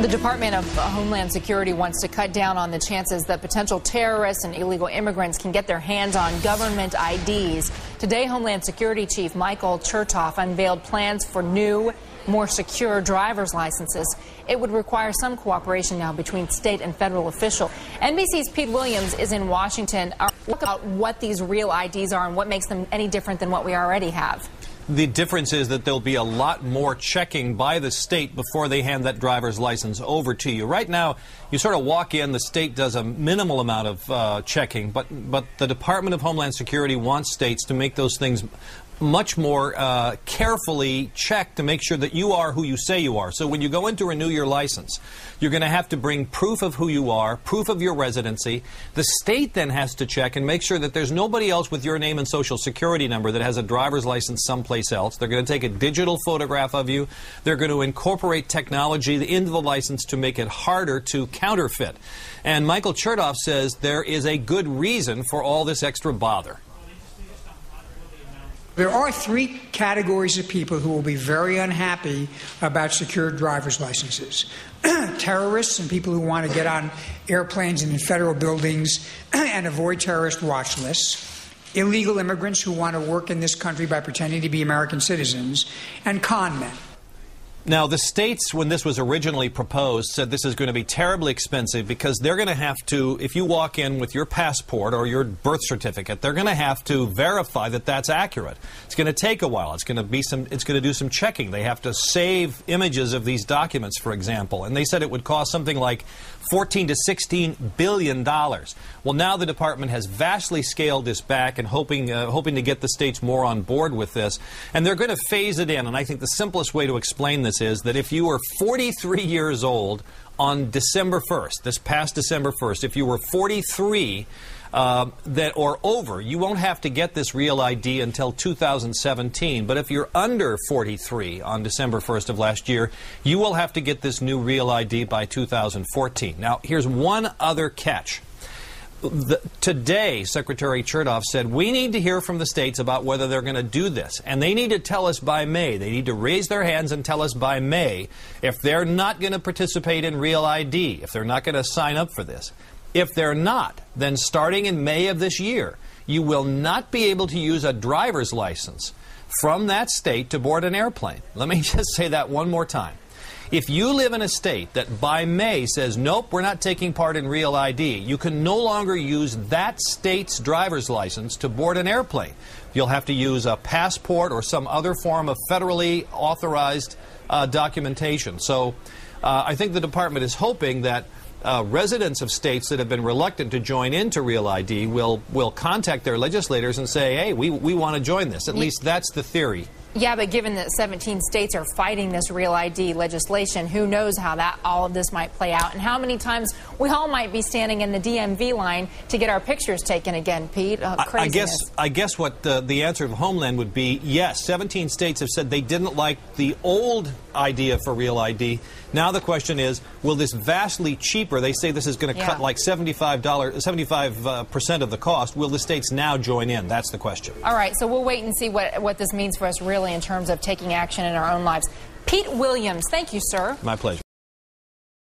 The Department of Homeland Security wants to cut down on the chances that potential terrorists and illegal immigrants can get their hands on government IDs. Today, Homeland Security Chief Michael Chertoff unveiled plans for new, more secure driver's licenses. It would require some cooperation now between state and federal officials. NBC's Pete Williams is in Washington. Look about what these real IDs are and what makes them any different than what we already have. The difference is that there'll be a lot more checking by the state before they hand that driver's license over to you. Right now, you sort of walk in, the state does a minimal amount of checking, but the Department of Homeland Security wants states to make those things much more carefully checked to make sure that you are who you say you are. So when you go in to renew your license, you're going to have to bring proof of who you are, proof of your residency. The state then has to check and make sure that there's nobody else with your name and social security number that has a driver's license someplace else. They're going to take a digital photograph of you. They're going to incorporate technology into the license to make it harder to counterfeit. And Michael Chertoff says there is a good reason for all this extra bother. There are three categories of people who will be very unhappy about secured driver's licenses. Terrorists and people who want to get on airplanes and in federal buildings and avoid terrorist watch lists. Illegal immigrants who want to work in this country by pretending to be American citizens. And con men. Now, the states, when this was originally proposed, said this is going to be terribly expensive because they're going to have to, if you walk in with your passport or your birth certificate, they're going to have to verify that that's accurate. It's going to take a while. It's going to do some checking. They have to save images of these documents, for example. And they said it would cost something like $14 to $16 billion. Well, now the department has vastly scaled this back and hoping to get the states more on board with this. And they're going to phase it in. And I think the simplest way to explain this is that if you were 43 years old on December 1st, this past December 1st, if you were 43 or over, you won't have to get this real ID until 2017. But if you're under 43 on December 1st of last year, you will have to get this new real ID by 2014. Now, here's one other catch. Today, Secretary Chertoff said, we need to hear from the states about whether they're going to do this. And they need to tell us by May. They need to raise their hands and tell us by May if they're not going to participate in Real ID, if they're not going to sign up for this. If they're not, then starting in May of this year, you will not be able to use a driver's license from that state to board an airplane. Let me just say that one more time. If you live in a state that by May says, nope, we're not taking part in Real ID, you can no longer use that state's driver's license to board an airplane. You'll have to use a passport or some other form of federally authorized documentation. So I think the department is hoping that residents of states that have been reluctant to join into Real ID will contact their legislators and say, hey, we want to join this. At least that's the theory. Yeah, but given that 17 states are fighting this Real ID legislation, who knows how all of this might play out and how many times we all might be standing in the DMV line to get our pictures taken again, Pete. Craziness. I guess what the answer of Homeland would be, yes, 17 states have said they didn't like the old idea for Real ID. Now the question is, will this vastly cheaper, they say this is going to cut like 75% of the cost, will the states now join in? That's the question. All right, so we'll wait and see what this means for us really in terms of taking action in our own lives. Pete Williams, thank you, sir. My pleasure.